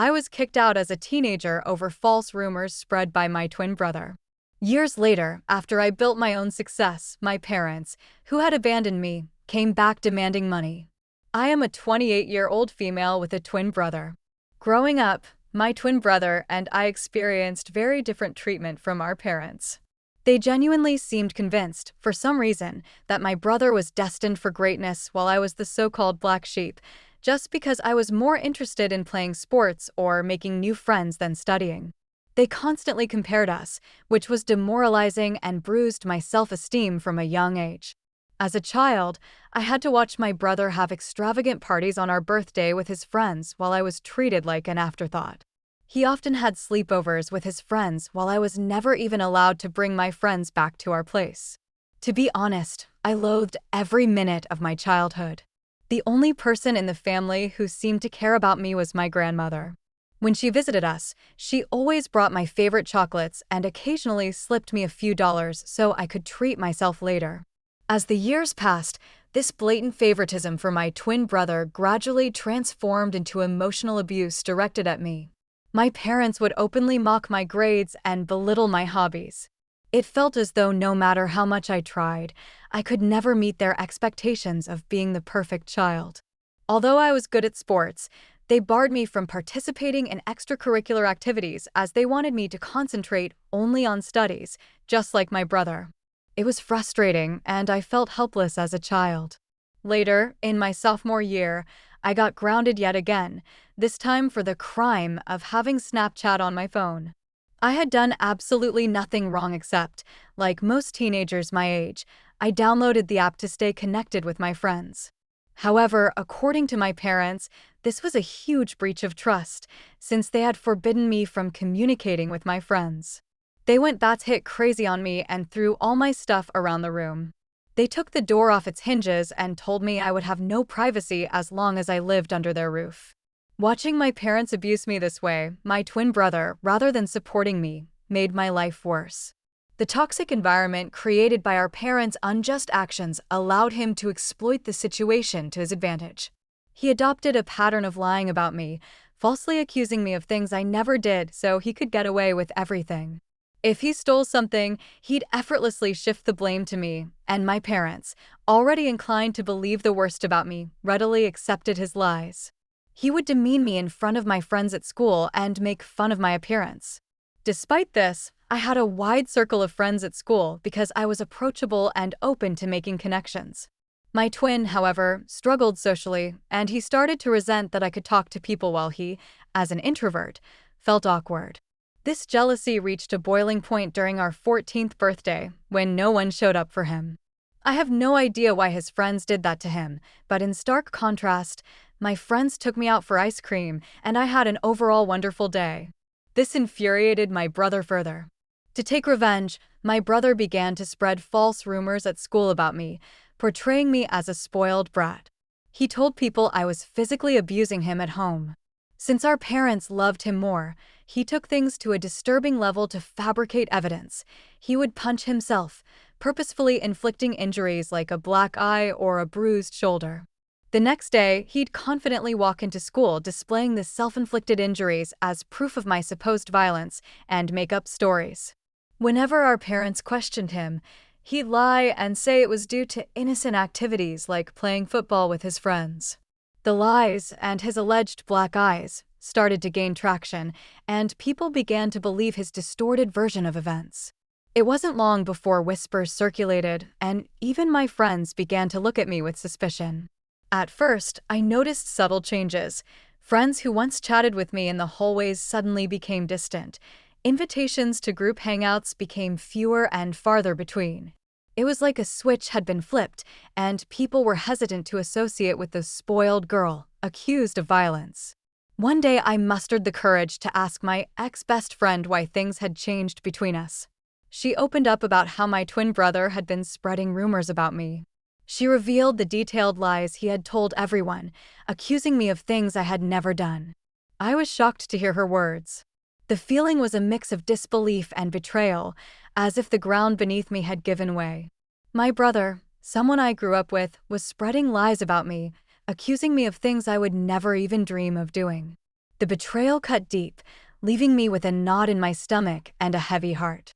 I was kicked out as a teenager over false rumors spread by my twin brother. Years later, after I built my own success, my parents, who had abandoned me, came back demanding money. I am a 28-year-old female with a twin brother. Growing up, my twin brother and I experienced very different treatment from our parents. They genuinely seemed convinced, for some reason, that my brother was destined for greatness while I was the so-called black sheep, just because I was more interested in playing sports or making new friends than studying. They constantly compared us, which was demoralizing and bruised my self-esteem from a young age. As a child, I had to watch my brother have extravagant parties on our birthday with his friends while I was treated like an afterthought. He often had sleepovers with his friends while I was never even allowed to bring my friends back to our place. To be honest, I loathed every minute of my childhood. The only person in the family who seemed to care about me was my grandmother. When she visited us, she always brought my favorite chocolates and occasionally slipped me a few dollars so I could treat myself later. As the years passed, this blatant favoritism for my twin brother gradually transformed into emotional abuse directed at me. My parents would openly mock my grades and belittle my hobbies. It felt as though no matter how much I tried, I could never meet their expectations of being the perfect child. Although I was good at sports, they barred me from participating in extracurricular activities as they wanted me to concentrate only on studies, just like my brother. It was frustrating, and I felt helpless as a child. Later, in my sophomore year, I got grounded yet again, this time for the crime of having Snapchat on my phone. I had done absolutely nothing wrong except, like most teenagers my age, I downloaded the app to stay connected with my friends. However, according to my parents, this was a huge breach of trust, since they had forbidden me from communicating with my friends. They went batshit crazy on me and threw all my stuff around the room. They took the door off its hinges and told me I would have no privacy as long as I lived under their roof. Watching my parents abuse me this way, my twin brother, rather than supporting me, made my life worse. The toxic environment created by our parents' unjust actions allowed him to exploit the situation to his advantage. He adopted a pattern of lying about me, falsely accusing me of things I never did so he could get away with everything. If he stole something, he'd effortlessly shift the blame to me, and my parents, already inclined to believe the worst about me, readily accepted his lies. He would demean me in front of my friends at school and make fun of my appearance. Despite this, I had a wide circle of friends at school because I was approachable and open to making connections. My twin, however, struggled socially, and he started to resent that I could talk to people while he, as an introvert, felt awkward. This jealousy reached a boiling point during our 14th birthday, when no one showed up for him. I have no idea why his friends did that to him, but in stark contrast, my friends took me out for ice cream, and I had an overall wonderful day. This infuriated my brother further. To take revenge, my brother began to spread false rumors at school about me, portraying me as a spoiled brat. He told people I was physically abusing him at home. Since our parents loved him more, he took things to a disturbing level to fabricate evidence. He would punch himself, purposefully inflicting injuries like a black eye or a bruised shoulder. The next day, he'd confidently walk into school displaying the self-inflicted injuries as proof of my supposed violence and make up stories. Whenever our parents questioned him, he'd lie and say it was due to innocent activities like playing football with his friends. The lies and his alleged black eyes started to gain traction, and people began to believe his distorted version of events. It wasn't long before whispers circulated, and even my friends began to look at me with suspicion. At first, I noticed subtle changes. Friends who once chatted with me in the hallways suddenly became distant. Invitations to group hangouts became fewer and farther between. It was like a switch had been flipped, and people were hesitant to associate with the spoiled girl, accused of violence. One day I mustered the courage to ask my ex-best friend why things had changed between us. She opened up about how my twin brother had been spreading rumors about me. She revealed the detailed lies he had told everyone, accusing me of things I had never done. I was shocked to hear her words. The feeling was a mix of disbelief and betrayal, as if the ground beneath me had given way. My brother, someone I grew up with, was spreading lies about me, accusing me of things I would never even dream of doing. The betrayal cut deep, leaving me with a knot in my stomach and a heavy heart.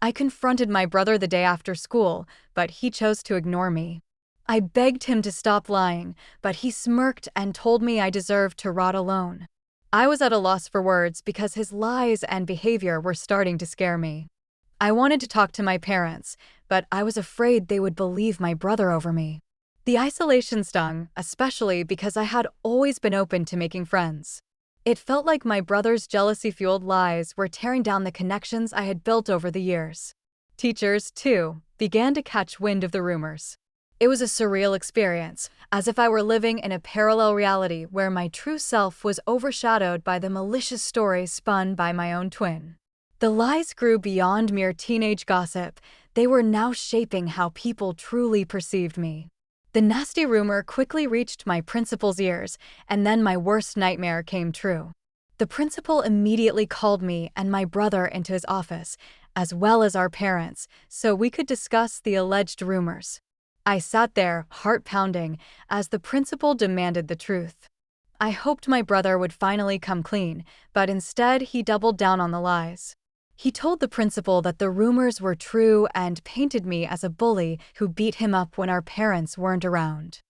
I confronted my brother the day after school, but he chose to ignore me. I begged him to stop lying, but he smirked and told me I deserved to rot alone. I was at a loss for words because his lies and behavior were starting to scare me. I wanted to talk to my parents, but I was afraid they would believe my brother over me. The isolation stung, especially because I had always been open to making friends. It felt like my brother's jealousy-fueled lies were tearing down the connections I had built over the years. Teachers, too, began to catch wind of the rumors. It was a surreal experience, as if I were living in a parallel reality where my true self was overshadowed by the malicious stories spun by my own twin. The lies grew beyond mere teenage gossip. They were now shaping how people truly perceived me. The nasty rumor quickly reached my principal's ears, and then my worst nightmare came true. The principal immediately called me and my brother into his office, as well as our parents, so we could discuss the alleged rumors. I sat there, heart pounding, as the principal demanded the truth. I hoped my brother would finally come clean, but instead he doubled down on the lies. He told the principal that the rumors were true and painted me as a bully who beat him up when our parents weren't around.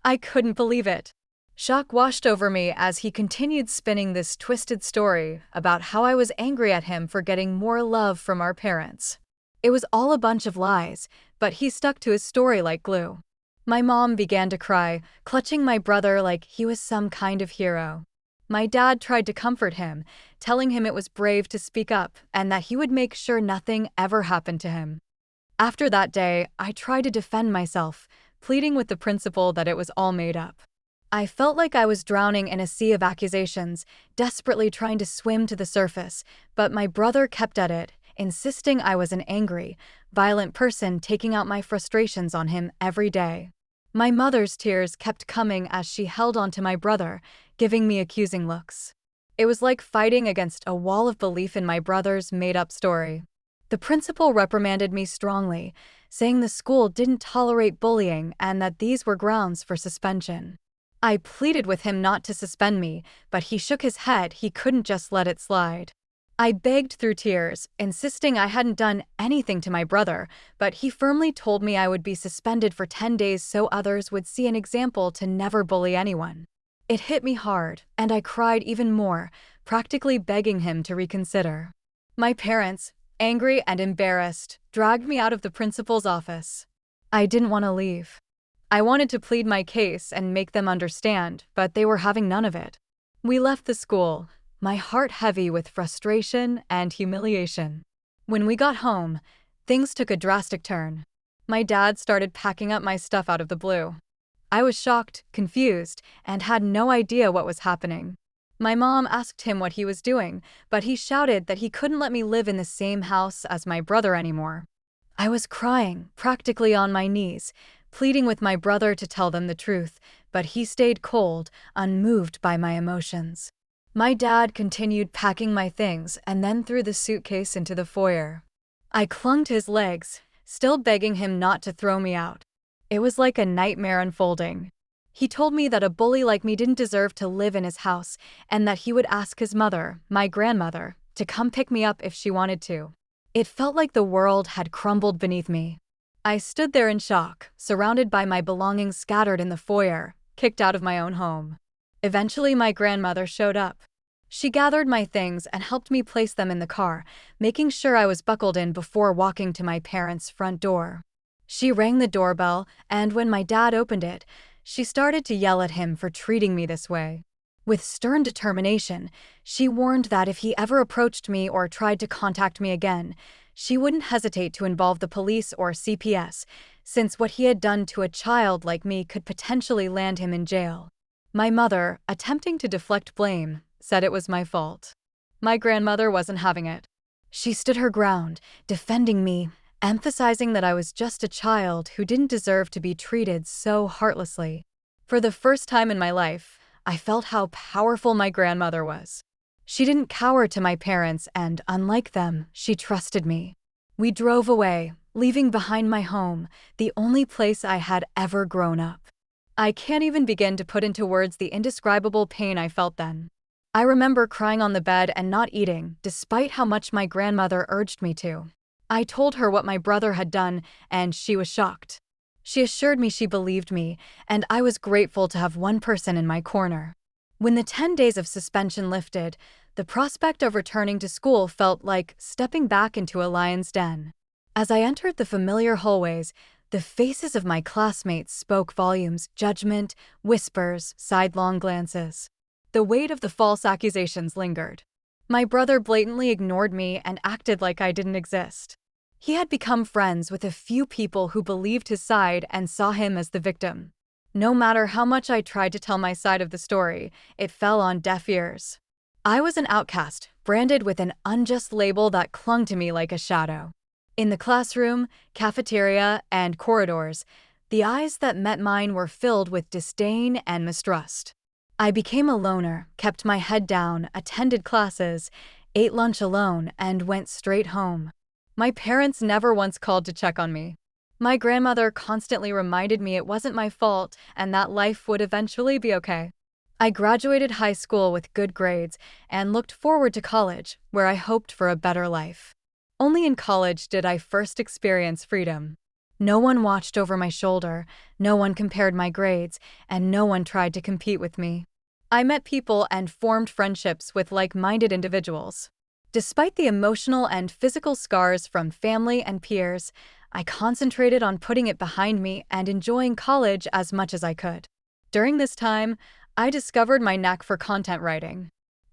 I couldn't believe it. Shock washed over me as he continued spinning this twisted story about how I was angry at him for getting more love from our parents. It was all a bunch of lies, but he stuck to his story like glue. My mom began to cry, clutching my brother like he was some kind of hero. My dad tried to comfort him, telling him it was brave to speak up and that he would make sure nothing ever happened to him. After that day, I tried to defend myself, pleading with the principal that it was all made up. I felt like I was drowning in a sea of accusations, desperately trying to swim to the surface, but my brother kept at it, insisting I was an angry, violent person taking out my frustrations on him every day. My mother's tears kept coming as she held onto my brother, giving me accusing looks. It was like fighting against a wall of belief in my brother's made-up story. The principal reprimanded me strongly, saying the school didn't tolerate bullying and that these were grounds for suspension. I pleaded with him not to suspend me, but he shook his head. He couldn't just let it slide. I begged through tears, insisting I hadn't done anything to my brother, but he firmly told me I would be suspended for 10 days so others would see an example to never bully anyone. It hit me hard, and I cried even more, practically begging him to reconsider. My parents, angry and embarrassed, dragged me out of the principal's office. I didn't want to leave. I wanted to plead my case and make them understand, but they were having none of it. We left the school, my heart heavy with frustration and humiliation. When we got home, things took a drastic turn. My dad started packing up my stuff out of the blue. I was shocked, confused, and had no idea what was happening. My mom asked him what he was doing, but he shouted that he couldn't let me live in the same house as my brother anymore. I was crying, practically on my knees, pleading with my brother to tell them the truth, but he stayed cold, unmoved by my emotions. My dad continued packing my things and then threw the suitcase into the foyer. I clung to his legs, still begging him not to throw me out. It was like a nightmare unfolding. He told me that a bully like me didn't deserve to live in his house and that he would ask his mother, my grandmother, to come pick me up if she wanted to. It felt like the world had crumbled beneath me. I stood there in shock, surrounded by my belongings scattered in the foyer, kicked out of my own home. Eventually, my grandmother showed up. She gathered my things and helped me place them in the car, making sure I was buckled in before walking to my parents' front door. She rang the doorbell, and when my dad opened it, she started to yell at him for treating me this way. With stern determination, she warned that if he ever approached me or tried to contact me again, she wouldn't hesitate to involve the police or CPS, since what he had done to a child like me could potentially land him in jail. My mother, attempting to deflect blame, said it was my fault. My grandmother wasn't having it. She stood her ground, defending me, emphasizing that I was just a child who didn't deserve to be treated so heartlessly. For the first time in my life, I felt how powerful my grandmother was. She didn't cower to my parents, and unlike them, she trusted me. We drove away, leaving behind my home, the only place I had ever grown up. I can't even begin to put into words the indescribable pain I felt then. I remember crying on the bed and not eating, despite how much my grandmother urged me to. I told her what my brother had done, and she was shocked. She assured me she believed me, and I was grateful to have one person in my corner. When the 10 days of suspension lifted, the prospect of returning to school felt like stepping back into a lion's den. As I entered the familiar hallways, the faces of my classmates spoke volumes: judgment, whispers, sidelong glances. The weight of the false accusations lingered. My brother blatantly ignored me and acted like I didn't exist. He had become friends with a few people who believed his side and saw him as the victim. No matter how much I tried to tell my side of the story, it fell on deaf ears. I was an outcast, branded with an unjust label that clung to me like a shadow. In the classroom, cafeteria, and corridors, the eyes that met mine were filled with disdain and mistrust. I became a loner, kept my head down, attended classes, ate lunch alone, and went straight home. My parents never once called to check on me. My grandmother constantly reminded me it wasn't my fault and that life would eventually be okay. I graduated high school with good grades and looked forward to college, where I hoped for a better life. Only in college did I first experience freedom. No one watched over my shoulder, no one compared my grades, and no one tried to compete with me. I met people and formed friendships with like-minded individuals. Despite the emotional and physical scars from family and peers, I concentrated on putting it behind me and enjoying college as much as I could. During this time, I discovered my knack for content writing.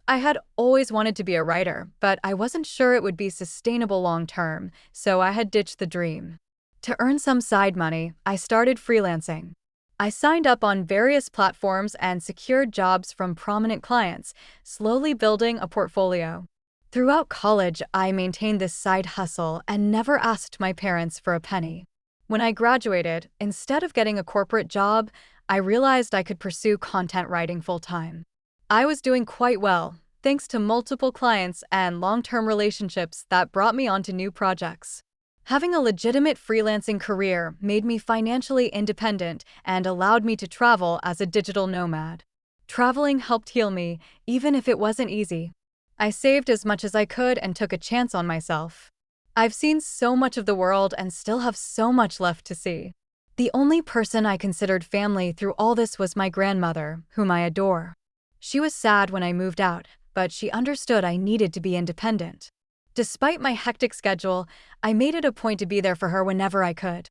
I had always wanted to be a writer, but I wasn't sure it would be sustainable long-term, so I had ditched the dream. To earn some side money, I started freelancing. I signed up on various platforms and secured jobs from prominent clients, slowly building a portfolio. Throughout college, I maintained this side hustle and never asked my parents for a penny. When I graduated, instead of getting a corporate job, I realized I could pursue content writing full-time. I was doing quite well, thanks to multiple clients and long-term relationships that brought me onto new projects. Having a legitimate freelancing career made me financially independent and allowed me to travel as a digital nomad. Traveling helped heal me, even if it wasn't easy. I saved as much as I could and took a chance on myself. I've seen so much of the world and still have so much left to see. The only person I considered family through all this was my grandmother, whom I adore. She was sad when I moved out, but she understood I needed to be independent. Despite my hectic schedule, I made it a point to be there for her whenever I could.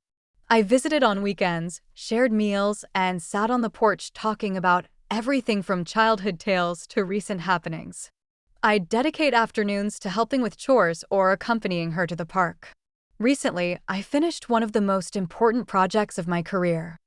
I visited on weekends, shared meals, and sat on the porch talking about everything from childhood tales to recent happenings. I'd dedicate afternoons to helping with chores or accompanying her to the park. Recently, I finished one of the most important projects of my career.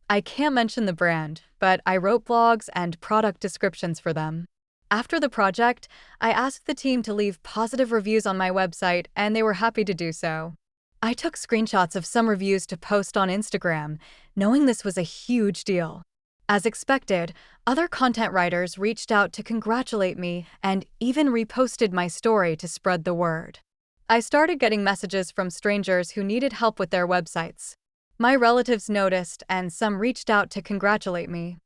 I can't mention the brand, but I wrote blogs and product descriptions for them. After the project, I asked the team to leave positive reviews on my website, and they were happy to do so. I took screenshots of some reviews to post on Instagram, knowing this was a huge deal. As expected, other content writers reached out to congratulate me and even reposted my story to spread the word. I started getting messages from strangers who needed help with their websites. My relatives noticed, and some reached out to congratulate me.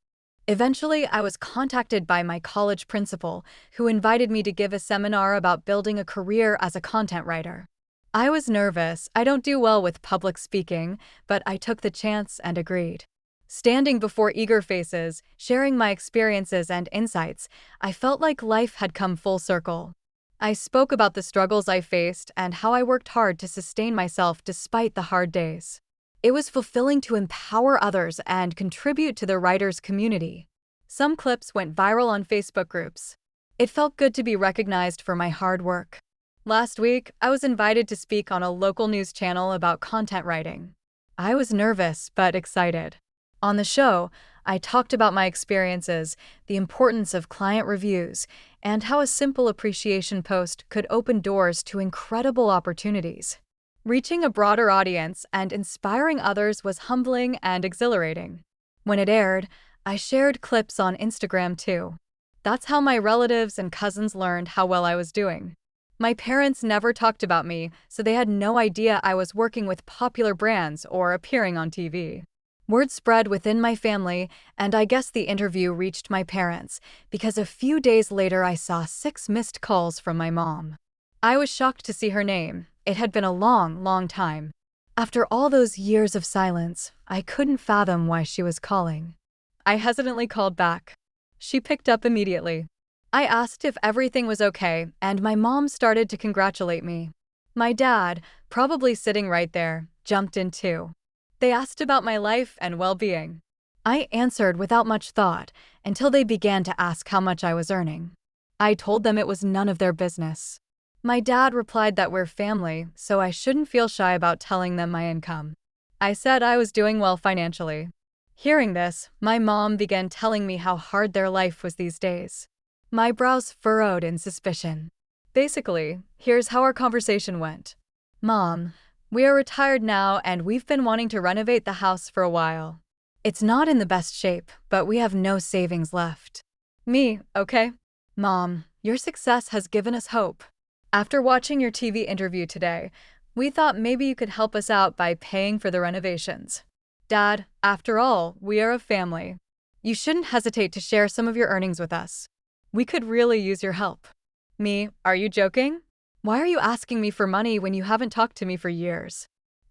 Eventually, I was contacted by my college principal, who invited me to give a seminar about building a career as a content writer. I was nervous. I don't do well with public speaking, but I took the chance and agreed. Standing before eager faces, sharing my experiences and insights, I felt like life had come full circle. I spoke about the struggles I faced and how I worked hard to sustain myself despite the hard days. It was fulfilling to empower others and contribute to the writers' community. Some clips went viral on Facebook groups. It felt good to be recognized for my hard work. Last week, I was invited to speak on a local news channel about content writing. I was nervous but excited. On the show, I talked about my experiences, the importance of client reviews, and how a simple appreciation post could open doors to incredible opportunities. Reaching a broader audience and inspiring others was humbling and exhilarating. When it aired, I shared clips on Instagram too. That's how my relatives and cousins learned how well I was doing. My parents never talked about me, so they had no idea I was working with popular brands or appearing on TV. Word spread within my family, and I guess the interview reached my parents, because a few days later I saw 6 missed calls from my mom. I was shocked to see her name. It had been a long, long time. After all those years of silence, I couldn't fathom why she was calling. I hesitantly called back. She picked up immediately. I asked if everything was okay, and my mom started to congratulate me. My dad, probably sitting right there, jumped in too. They asked about my life and well-being. I answered without much thought until they began to ask how much I was earning. I told them it was none of their business. My dad replied that we're family, so I shouldn't feel shy about telling them my income. I said I was doing well financially. Hearing this, my mom began telling me how hard their life was these days. My brows furrowed in suspicion. Basically, here's how our conversation went. Mom, we are retired now and we've been wanting to renovate the house for a while. It's not in the best shape, but we have no savings left. Me, okay? Mom, your success has given us hope. After watching your TV interview today, we thought maybe you could help us out by paying for the renovations. Dad, after all, we are a family. You shouldn't hesitate to share some of your earnings with us. We could really use your help. Me, are you joking? Why are you asking me for money when you haven't talked to me for years?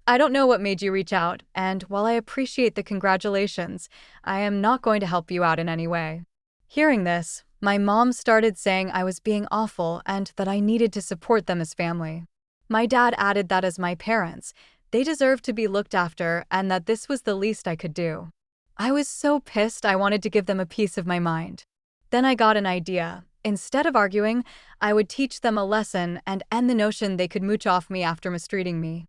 I don't know what made you reach out, and while I appreciate the congratulations, I am not going to help you out in any way. Hearing this, my mom started saying I was being awful and that I needed to support them as family. My dad added that as my parents, they deserved to be looked after and that this was the least I could do. I was so pissed I wanted to give them a piece of my mind. Then I got an idea. Instead of arguing, I would teach them a lesson and end the notion they could mooch off me after mistreating me.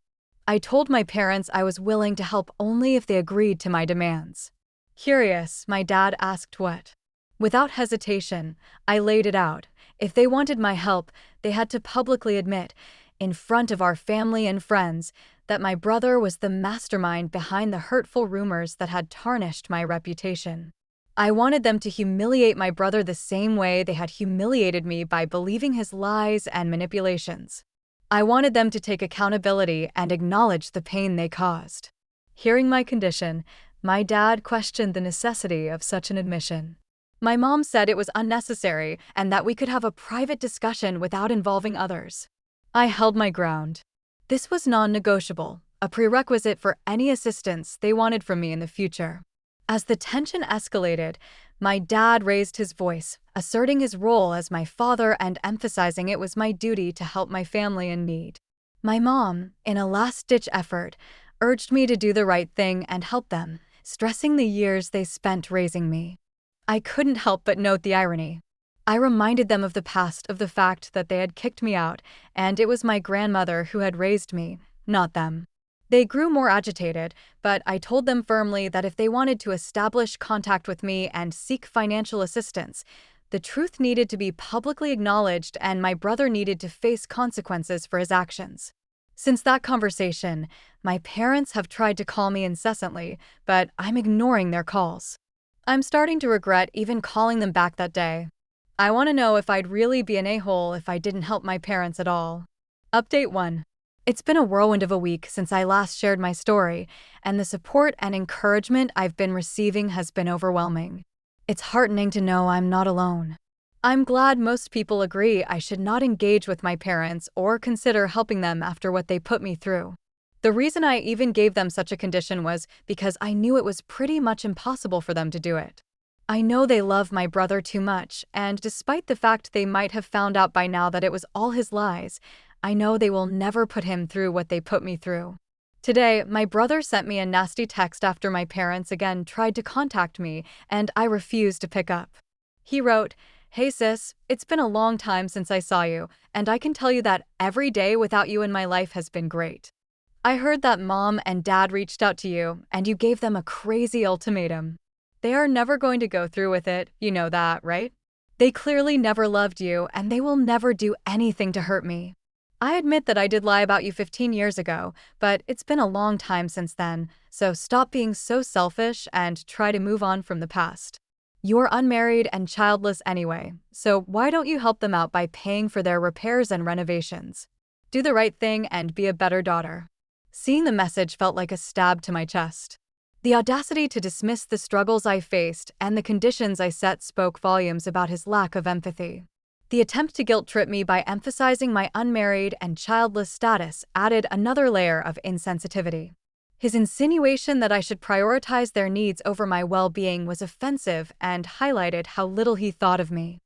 I told my parents I was willing to help only if they agreed to my demands. Curious, my dad asked what. Without hesitation, I laid it out. If they wanted my help, they had to publicly admit, in front of our family and friends, that my brother was the mastermind behind the hurtful rumors that had tarnished my reputation. I wanted them to humiliate my brother the same way they had humiliated me by believing his lies and manipulations. I wanted them to take accountability and acknowledge the pain they caused. Hearing my condition, my dad questioned the necessity of such an admission. My mom said it was unnecessary and that we could have a private discussion without involving others. I held my ground. This was non-negotiable, a prerequisite for any assistance they wanted from me in the future. As the tension escalated, my dad raised his voice, asserting his role as my father and emphasizing it was my duty to help my family in need. My mom, in a last-ditch effort, urged me to do the right thing and help them, stressing the years they spent raising me. I couldn't help but note the irony. I reminded them of the past, of the fact that they had kicked me out, and it was my grandmother who had raised me, not them. They grew more agitated, but I told them firmly that if they wanted to establish contact with me and seek financial assistance, the truth needed to be publicly acknowledged and my brother needed to face consequences for his actions. Since that conversation, my parents have tried to call me incessantly, but I'm ignoring their calls. I'm starting to regret even calling them back that day. I want to know if I'd really be an a-hole if I didn't help my parents at all. Update 1. It's been a whirlwind of a week since I last shared my story, and the support and encouragement I've been receiving has been overwhelming. It's heartening to know I'm not alone. I'm glad most people agree I should not engage with my parents or consider helping them after what they put me through. The reason I even gave them such a condition was because I knew it was pretty much impossible for them to do it. I know they love my brother too much, and despite the fact they might have found out by now that it was all his lies, I know they will never put him through what they put me through. Today, my brother sent me a nasty text after my parents again tried to contact me, and I refused to pick up. He wrote, "Hey sis, it's been a long time since I saw you, and I can tell you that every day without you in my life has been great. I heard that mom and dad reached out to you, and you gave them a crazy ultimatum. They are never going to go through with it, you know that, right? They clearly never loved you, and they will never do anything to hurt me. I admit that I did lie about you 15 years ago, but it's been a long time since then, so stop being so selfish and try to move on from the past. You're unmarried and childless anyway, so why don't you help them out by paying for their repairs and renovations? Do the right thing and be a better daughter." Seeing the message felt like a stab to my chest. The audacity to dismiss the struggles I faced and the conditions I set spoke volumes about his lack of empathy. The attempt to guilt-trip me by emphasizing my unmarried and childless status added another layer of insensitivity. His insinuation that I should prioritize their needs over my well-being was offensive and highlighted how little he thought of me.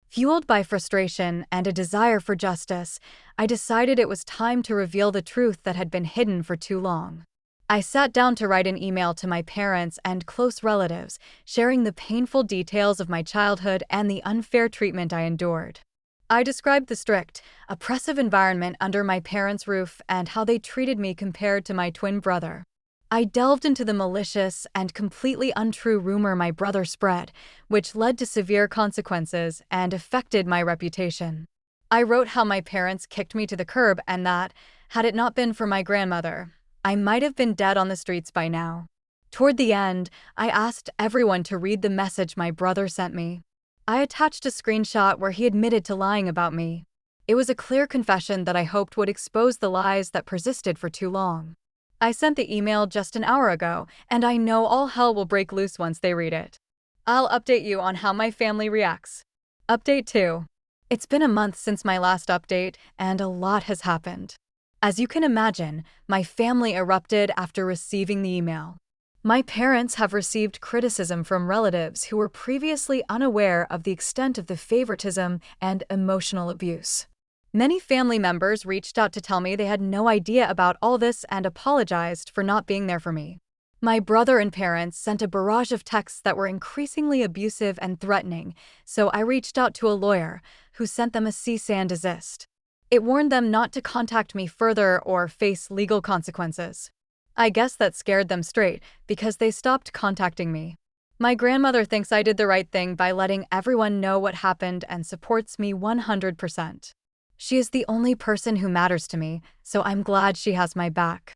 Fueled by frustration and a desire for justice, I decided it was time to reveal the truth that had been hidden for too long. I sat down to write an email to my parents and close relatives, sharing the painful details of my childhood and the unfair treatment I endured. I described the strict, oppressive environment under my parents' roof and how they treated me compared to my twin brother. I delved into the malicious and completely untrue rumor my brother spread, which led to severe consequences and affected my reputation. I wrote how my parents kicked me to the curb and that, had it not been for my grandmother, I might have been dead on the streets by now. Toward the end, I asked everyone to read the message my brother sent me. I attached a screenshot where he admitted to lying about me. It was a clear confession that I hoped would expose the lies that persisted for too long. I sent the email just an hour ago, and I know all hell will break loose once they read it. I'll update you on how my family reacts. Update 2. It's been a month since my last update, and a lot has happened. As you can imagine, my family erupted after receiving the email. My parents have received criticism from relatives who were previously unaware of the extent of the favoritism and emotional abuse. Many family members reached out to tell me they had no idea about all this and apologized for not being there for me. My brother and parents sent a barrage of texts that were increasingly abusive and threatening, so I reached out to a lawyer, who sent them a cease and desist. It warned them not to contact me further or face legal consequences. I guess that scared them straight, because they stopped contacting me. My grandmother thinks I did the right thing by letting everyone know what happened and supports me 100%. She is the only person who matters to me, so I'm glad she has my back.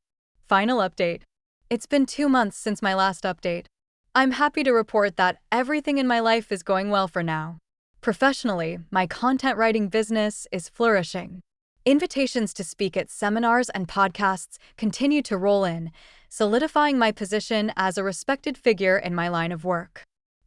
Final update. It's been 2 months since my last update. I'm happy to report that everything in my life is going well for now. Professionally, my content writing business is flourishing. Invitations to speak at seminars and podcasts continue to roll in, solidifying my position as a respected figure in my line of work.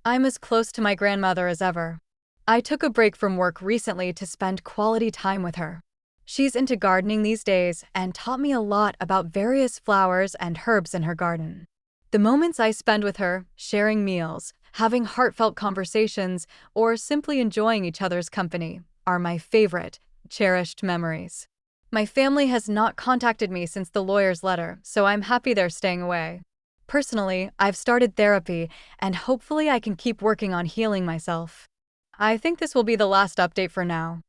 I'm as close to my grandmother as ever. I took a break from work recently to spend quality time with her. She's into gardening these days and taught me a lot about various flowers and herbs in her garden. The moments I spend with her, sharing meals, having heartfelt conversations, or simply enjoying each other's company, are my favorite, cherished memories. My family has not contacted me since the lawyer's letter, so I'm happy they're staying away. Personally, I've started therapy, and hopefully I can keep working on healing myself. I think this will be the last update for now.